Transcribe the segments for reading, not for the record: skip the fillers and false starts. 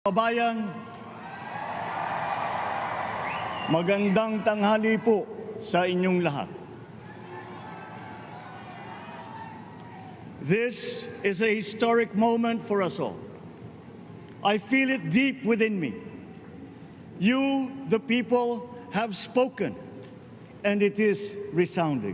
Kabayan, magandang tanghali po sa inyong lahat. This is a historic moment for us all. I feel it deep within me. You, the people, have spoken, and it is resounding.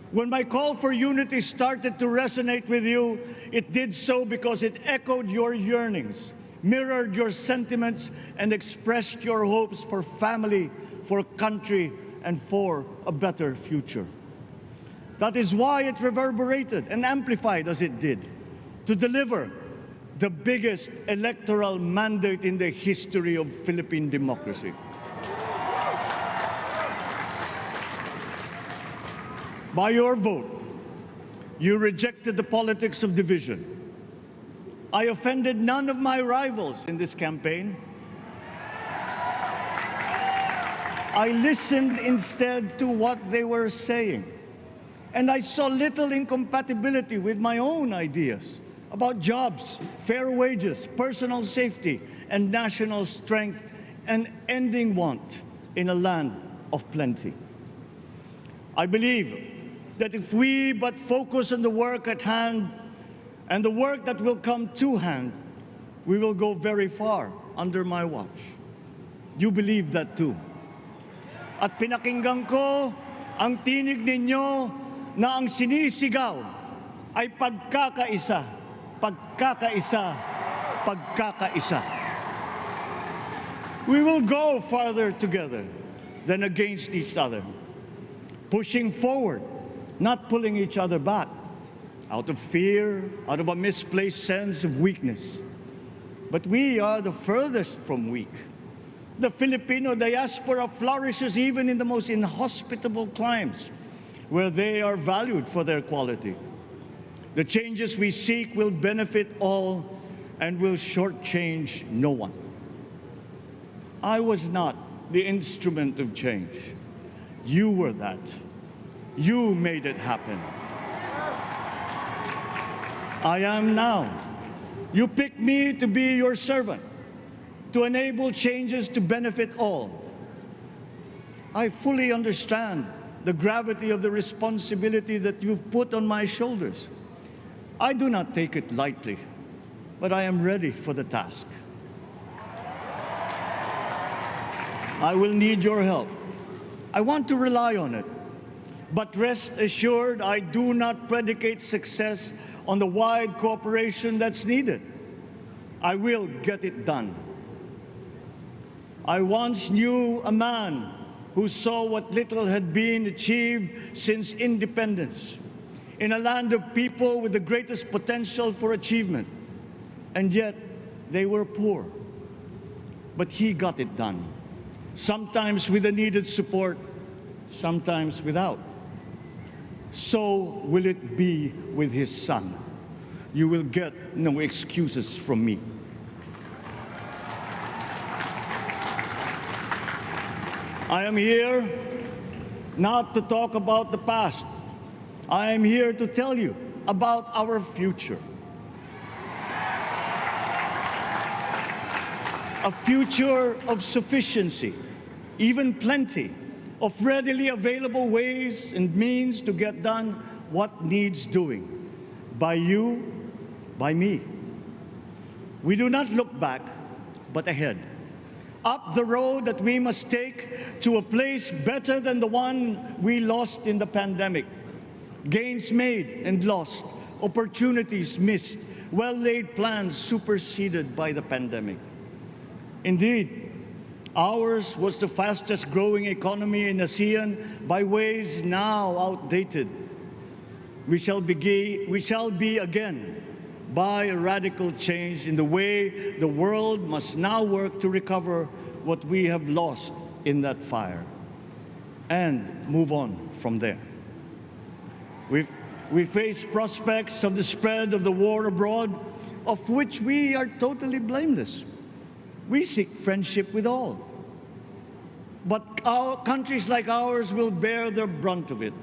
When my call for unity started to resonate with you, it did so because it echoed your yearnings, mirrored your sentiments, and expressed your hopes for family, for country, and for a better future. That is why it reverberated and amplified as it did, to deliver the biggest electoral mandate in the history of Philippine democracy. By your vote, you rejected the politics of division. I offended none of my rivals in this campaign. I listened instead to what they were saying, and I saw little incompatibility with my own ideas about jobs, fair wages, personal safety, and national strength, and ending want in a land of plenty. I believe that if we but focus on the work at hand and the work that will come to hand, we will go very far under my watch. You believe that too. At pinakinggan ko ang tinig ninyo na ang sinisigaw ay pagkakaisa, pagkakaisa, pagkakaisa. We will go farther together than against each other, pushing forward, not pulling each other back, out of fear, out of a misplaced sense of weakness. But we are the furthest from weak. The Filipino diaspora flourishes even in the most inhospitable climes, where they are valued for their quality. The changes we seek will benefit all and will shortchange no one. I was not the instrument of change. You were that. You made it happen. I am now. You picked me to be your servant, to enable changes to benefit all. I fully understand the gravity of the responsibility that you've put on my shoulders. I do not take it lightly, but I am ready for the task. I will need your help. I want to rely on it. But rest assured, I do not predicate success on the wide cooperation that's needed. I will get it done. I once knew a man who saw what little had been achieved since independence in a land of people with the greatest potential for achievement, and yet they were poor. But he got it done, sometimes with the needed support, sometimes without. So will it be with his son. You will get no excuses from me. I am here not to talk about the past. I am here to tell you about our future. A future of sufficiency, even plenty, of readily available ways and means to get done what needs doing, by you, by me. We do not look back, but ahead, up the road that we must take to a place better than the one we lost in the pandemic. Gains made and lost, opportunities missed, well-laid plans superseded by the pandemic. Indeed, ours was the fastest growing economy in ASEAN by ways now outdated. We shall be again by a radical change in the way the world must now work to recover what we have lost in that fire and move on from there. We face prospects of the spread of the war abroad, of which we are totally blameless. We seek friendship with all. But countries like ours will bear the brunt of it.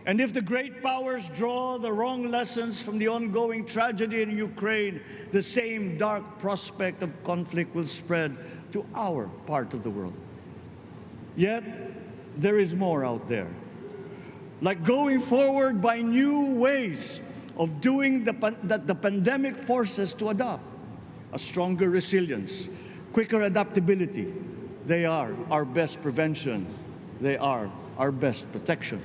And if the great powers draw the wrong lessons from the ongoing tragedy in Ukraine, the same dark prospect of conflict will spread to our part of the world. Yet, there is more out there. Like going forward by new ways of doing that the pandemic forces to adopt. A stronger resilience, quicker adaptability. They are our best prevention. They are our best protection.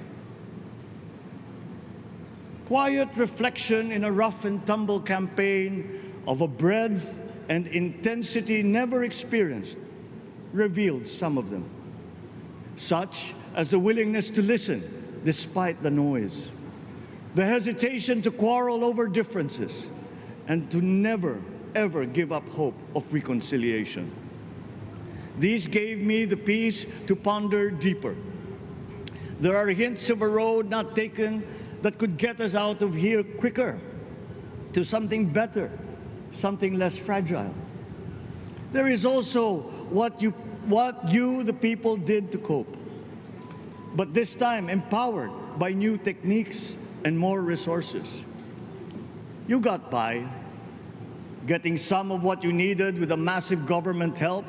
Quiet reflection in a rough and tumble campaign of a breadth and intensity never experienced revealed some of them, such as a willingness to listen despite the noise, the hesitation to quarrel over differences, and to never, ever give up hope of reconciliation. These gave me the peace to ponder deeper. There are hints of a road not taken that could get us out of here quicker to something better, something less fragile. There is also what you, the people, did to cope, but this time empowered by new techniques and more resources. You got by, getting some of what you needed with a massive government help,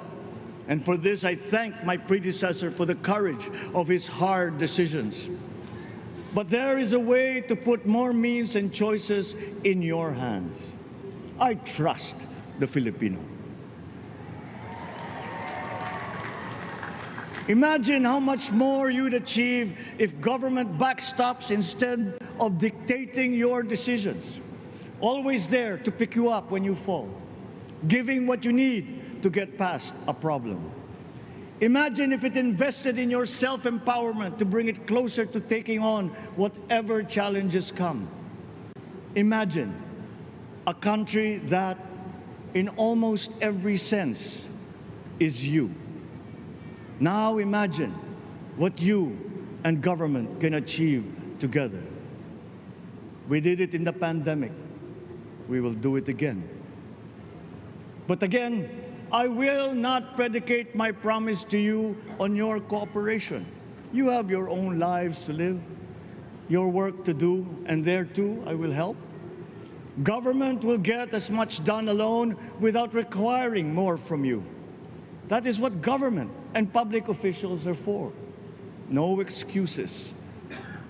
and for this I thank my predecessor for the courage of his hard decisions. But there is a way to put more means and choices in your hands. I trust the Filipino. Imagine how much more you'd achieve if government backstops instead of dictating your decisions. Always there to pick you up when you fall, giving what you need to get past a problem. Imagine if it invested in your self-empowerment to bring it closer to taking on whatever challenges come. Imagine a country that, in almost every sense, is you. Now imagine what you and government can achieve together. We did it in the pandemic. We will do it again. But again, I will not predicate my promise to you on your cooperation. You have your own lives to live, your work to do, and there too I will help. Government will get as much done alone without requiring more from you. That is what government and public officials are for. No excuses,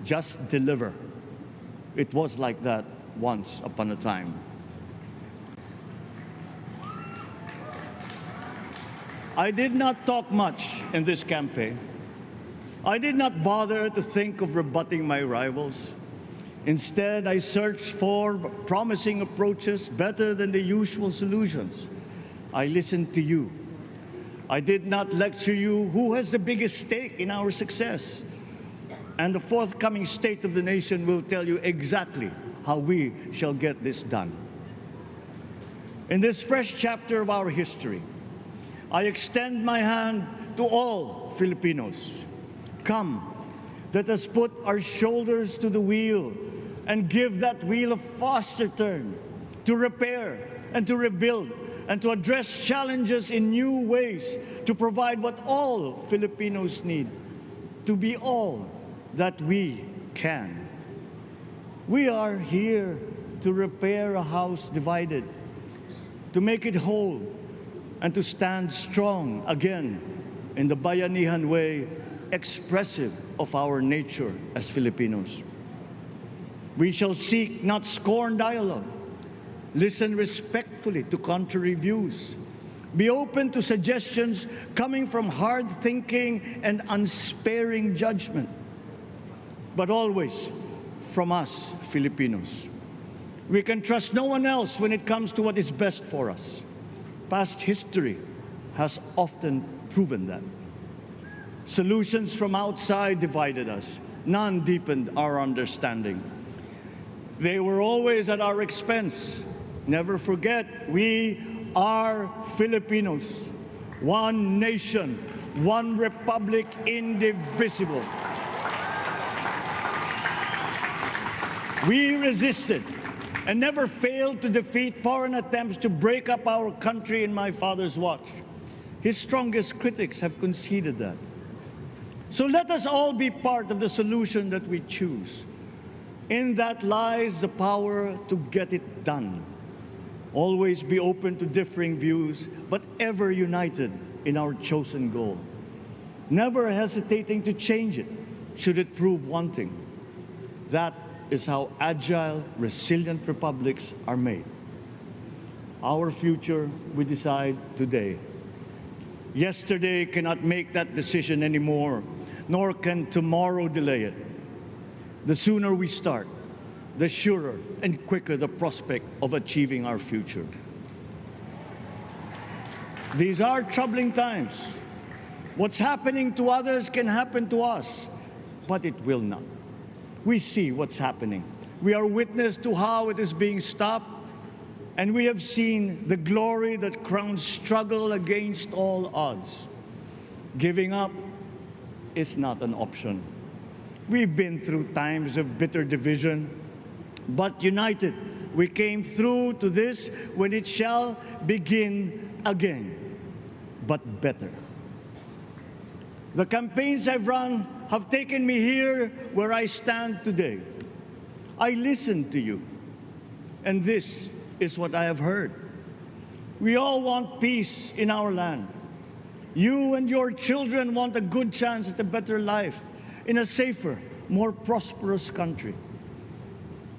just deliver. It was like that once upon a time. I did not talk much in this campaign. I did not bother to think of rebutting my rivals. Instead, I searched for promising approaches better than the usual solutions. I listened to you. I did not lecture you who has the biggest stake in our success. And the forthcoming State of the Nation will tell you exactly how we shall get this done. In this fresh chapter of our history, I extend my hand to all Filipinos. Come, let us put our shoulders to the wheel and give that wheel a faster turn to repair and to rebuild and to address challenges in new ways, to provide what all Filipinos need, to be all that we can. We are here to repair a house divided, to make it whole, and to stand strong again in the bayanihan way, expressive of our nature as Filipinos. We shall seek, not scorn, dialogue. Listen respectfully to contrary views. Be open to suggestions coming from hard thinking and unsparing judgment. But always from us, Filipinos. We can trust no one else when it comes to what is best for us. Past history has often proven that. Solutions from outside divided us. None deepened our understanding. They were always at our expense. Never forget, we are Filipinos. One nation, one republic, indivisible. We resisted and never failed to defeat foreign attempts to break up our country in my father's watch. His strongest critics have conceded that. So let us all be part of the solution that we choose. In that lies the power to get it done. Always be open to differing views, but ever united in our chosen goal. Never hesitating to change it, should it prove wanting. That is how agile, resilient republics are made. Our future we decide today. Yesterday cannot make that decision anymore, nor can tomorrow delay it. The sooner we start, the surer and quicker the prospect of achieving our future. These are troubling times. What's happening to others can happen to us, but it will not. We see what's happening. We are witness to how it is being stopped, and we have seen the glory that crowns struggle against all odds. Giving up is not an option. We've been through times of bitter division, but united, we came through to this when it shall begin again, but better. The campaigns I've run have taken me here where I stand today. I listened to you, and this is what I have heard. We all want peace in our land. You and your children want a good chance at a better life in a safer, more prosperous country.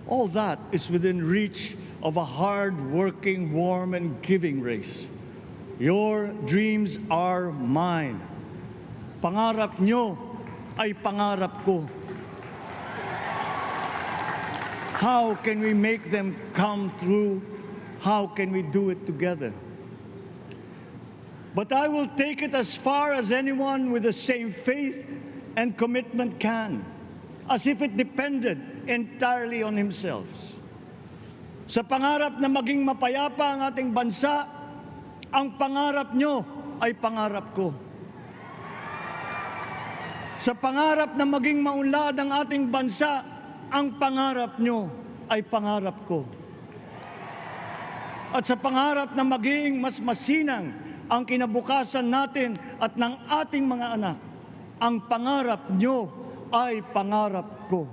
All that is within reach of a hard-working, warm, and giving race. Your dreams are mine. Pangarap nyo ay pangarap ko. How can we make them come true? How can we do it together? But I will take it as far as anyone with the same faith and commitment can, as if it depended entirely on himself. Sa pangarap na maging mapayapa ang ating bansa, ang pangarap nyo ay pangarap ko. Sa pangarap na maging maunlad ang ating bansa, ang pangarap nyo ay pangarap ko. At sa pangarap na maging mas masinang ang kinabukasan natin at ng ating mga anak, ang pangarap nyo ay pangarap ko.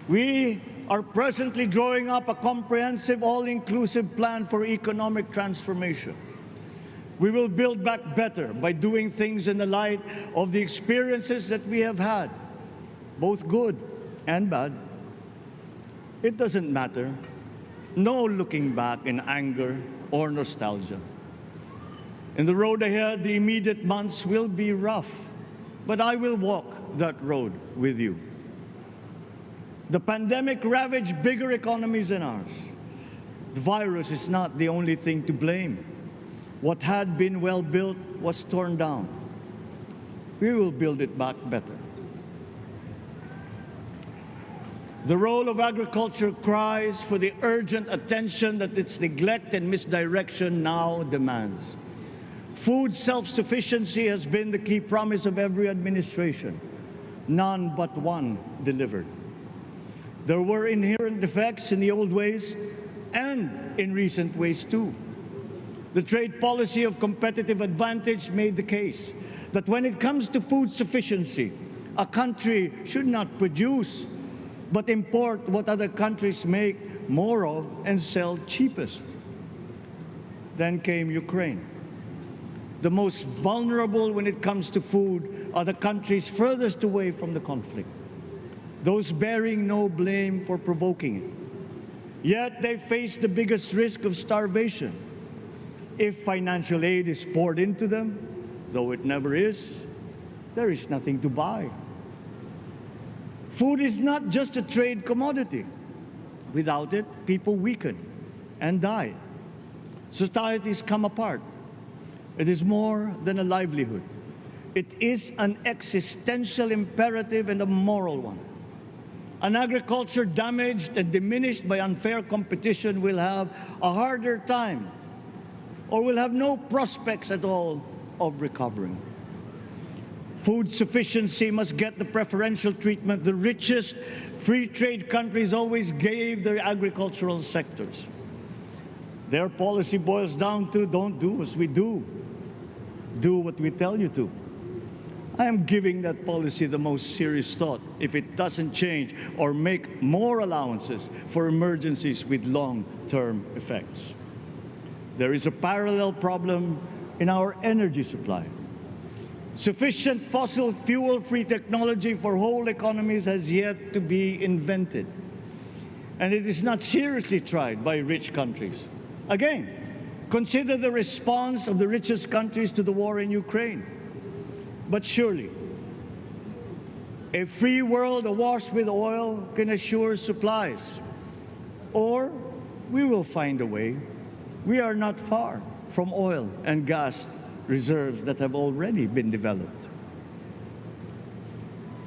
We are presently drawing up a comprehensive, all-inclusive plan for economic transformation. We will build back better by doing things in the light of the experiences that we have had, both good and bad. It doesn't matter. No looking back in anger or nostalgia. In the road ahead, the immediate months will be rough, but I will walk that road with you. The pandemic ravaged bigger economies than ours. The virus is not the only thing to blame. What had been well built was torn down. We will build it back better. The role of agriculture cries for the urgent attention that its neglect and misdirection now demands. Food self-sufficiency has been the key promise of every administration. None but one delivered. There were inherent defects in the old ways and in recent ways too. The trade policy of competitive advantage made the case that when it comes to food sufficiency, a country should not produce but import what other countries make more of and sell cheapest. Then came Ukraine. The most vulnerable when it comes to food are the countries furthest away from the conflict, those bearing no blame for provoking it. Yet they face the biggest risk of starvation. If financial aid is poured into them, though it never is, there is nothing to buy. Food is not just a trade commodity. Without it, people weaken and die. Societies come apart. It is more than a livelihood. It is an existential imperative and a moral one. An agriculture damaged and diminished by unfair competition will have a harder time or will have no prospects at all of recovering. Food sufficiency must get the preferential treatment the richest free trade countries always gave their agricultural sectors. Their policy boils down to don't do as we do. Do what we tell you to. I am giving that policy the most serious thought if it doesn't change or make more allowances for emergencies with long-term effects. There is a parallel problem in our energy supply. Sufficient fossil fuel-free technology for whole economies has yet to be invented. And it is not seriously tried by rich countries. Again, consider the response of the richest countries to the war in Ukraine. But surely, a free world awash with oil can assure supplies. Or we will find a way. We are not far from oil and gas reserves that have already been developed.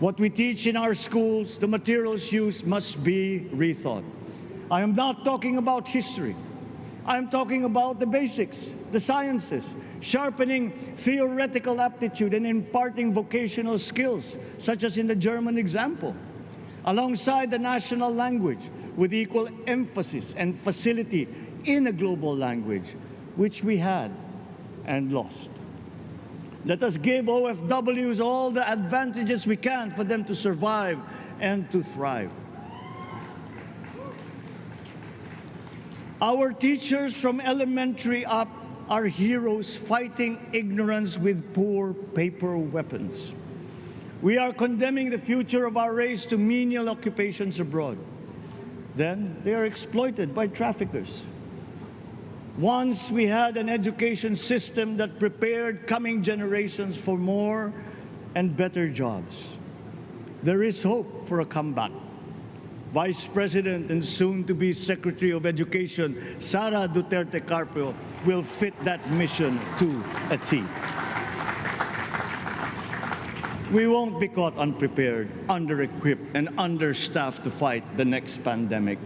What we teach in our schools, the materials used must be rethought. I am not talking about history. I am talking about the basics, the sciences, sharpening theoretical aptitude and imparting vocational skills, such as in the German example, alongside the national language with equal emphasis and facility in a global language, which we had and lost. Let us give OFWs all the advantages we can for them to survive and to thrive. Our teachers from elementary up are heroes fighting ignorance with poor paper weapons. We are condemning the future of our race to menial occupations abroad. Then they are exploited by traffickers. Once we had an education system that prepared coming generations for more and better jobs. There is hope for a comeback. Vice President and soon-to-be Secretary of Education, Sara Duterte Carpio, will fit that mission to a T. We won't be caught unprepared, under-equipped, and understaffed to fight the next pandemic.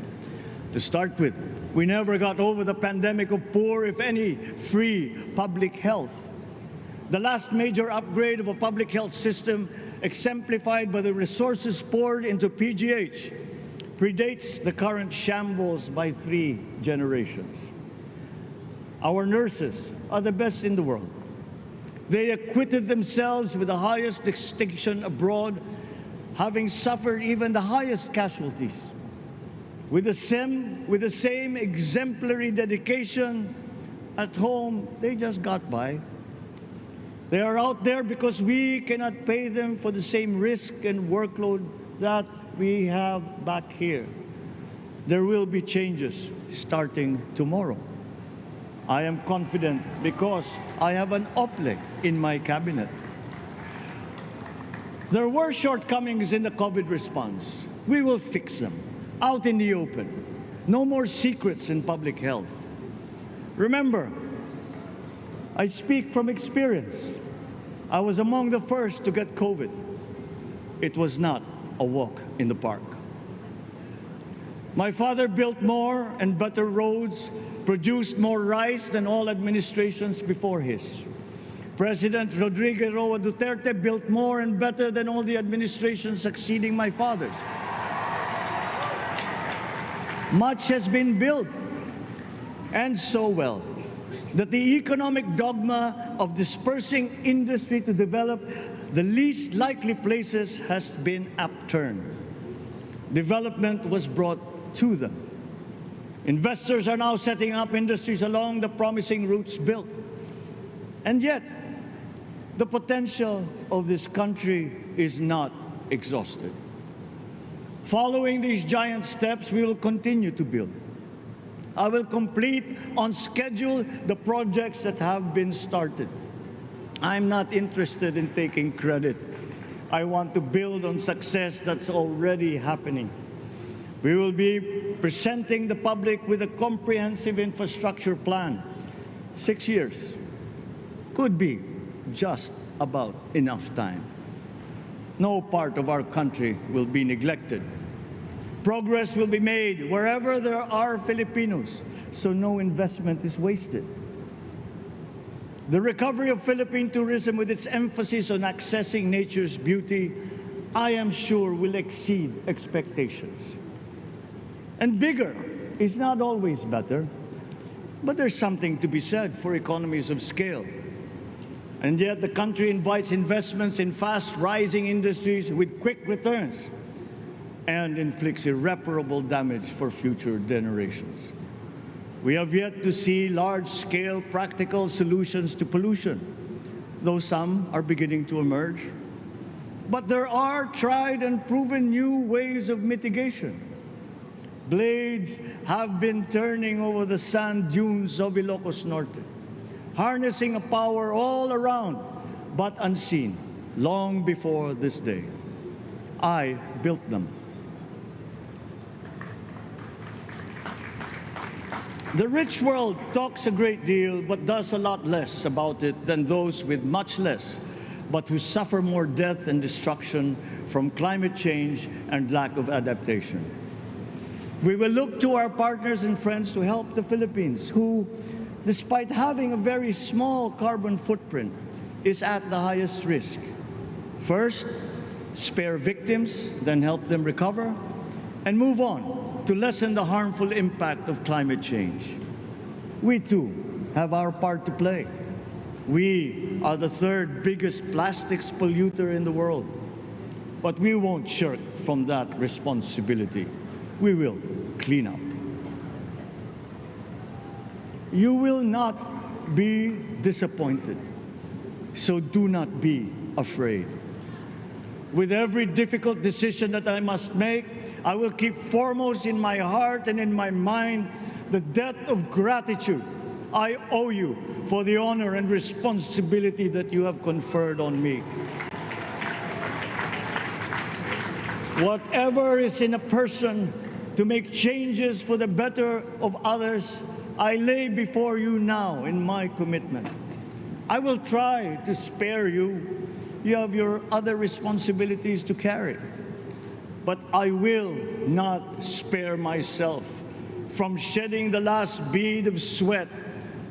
To start with, we never got over the pandemic of poor, if any, free public health. The last major upgrade of a public health system, exemplified by the resources poured into PGH, predates the current shambles by 3 generations. Our nurses are the best in the world. They acquitted themselves with the highest distinction abroad, having suffered even the highest casualties. With the same exemplary dedication at home, they just got by. They are out there because we cannot pay them for the same risk and workload that we have back here. There will be changes starting tomorrow. I am confident because I have an OPLE in my cabinet. There were shortcomings in the COVID response. We will fix them out in the open. No more secrets in public health. Remember, I speak from experience. I was among the first to get COVID. It was not a walk in the park. My father built more and better roads, produced more rice than all administrations before his. President Rodrigo Roa Duterte built more and better than all the administrations succeeding my father's. Much has been built, and so well, that the economic dogma of dispersing industry to develop the least likely places has been upturned. Development was brought to them. Investors are now setting up industries along the promising routes built. And yet, the potential of this country is not exhausted. Following these giant steps, we will continue to build. I will complete on schedule the projects that have been started. I'm not interested in taking credit. I want to build on success that's already happening. We will be presenting the public with a comprehensive infrastructure plan. 6 years could be just about enough time. No part of our country will be neglected. Progress will be made wherever there are Filipinos, so no investment is wasted. The recovery of Philippine tourism, with its emphasis on accessing nature's beauty, I am sure will exceed expectations. And bigger is not always better, but there's something to be said for economies of scale. And yet the country invites investments in fast-rising industries with quick returns and inflicts irreparable damage for future generations. We have yet to see large-scale practical solutions to pollution, though some are beginning to emerge. But there are tried and proven new ways of mitigation. Blades have been turning over the sand dunes of Ilocos Norte, harnessing a power all around but unseen long before this day. I built them. The rich world talks a great deal but does a lot less about it than those with much less, but who suffer more death and destruction from climate change and lack of adaptation. We will look to our partners and friends to help the Philippines, who, despite having a very small carbon footprint, is at the highest risk. First, spare victims, then help them recover, and move on to lessen the harmful impact of climate change. We too have our part to play. We are the third biggest plastics polluter in the world, but we won't shirk from that responsibility. We will clean up. You will not be disappointed, so do not be afraid. With every difficult decision that I must make, I will keep foremost in my heart and in my mind the debt of gratitude I owe you for the honor and responsibility that you have conferred on me. Whatever is in a person to make changes for the better of others, I lay before you now in my commitment. I will try to spare you. You have your other responsibilities to carry. But I will not spare myself from shedding the last bead of sweat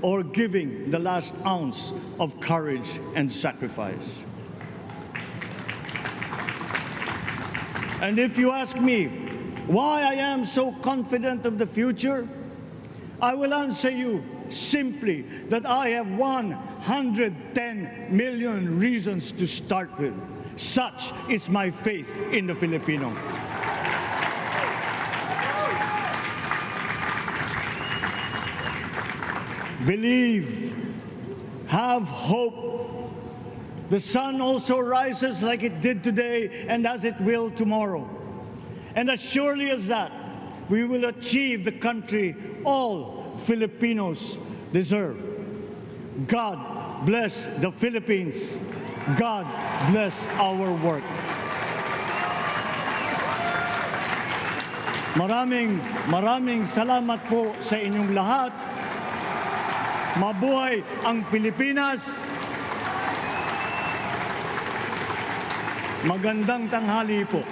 or giving the last ounce of courage and sacrifice. And if you ask me why I am so confident of the future, I will answer you simply that I have 110 million reasons to start with. Such is my faith in the Filipino. Believe, have hope. The sun also rises like it did today and as it will tomorrow. And as surely as that, we will achieve the country all Filipinos deserve. God bless the Philippines. God bless our work. Maraming salamat po sa inyong lahat. Mabuhay ang Pilipinas. Magandang tanghali po.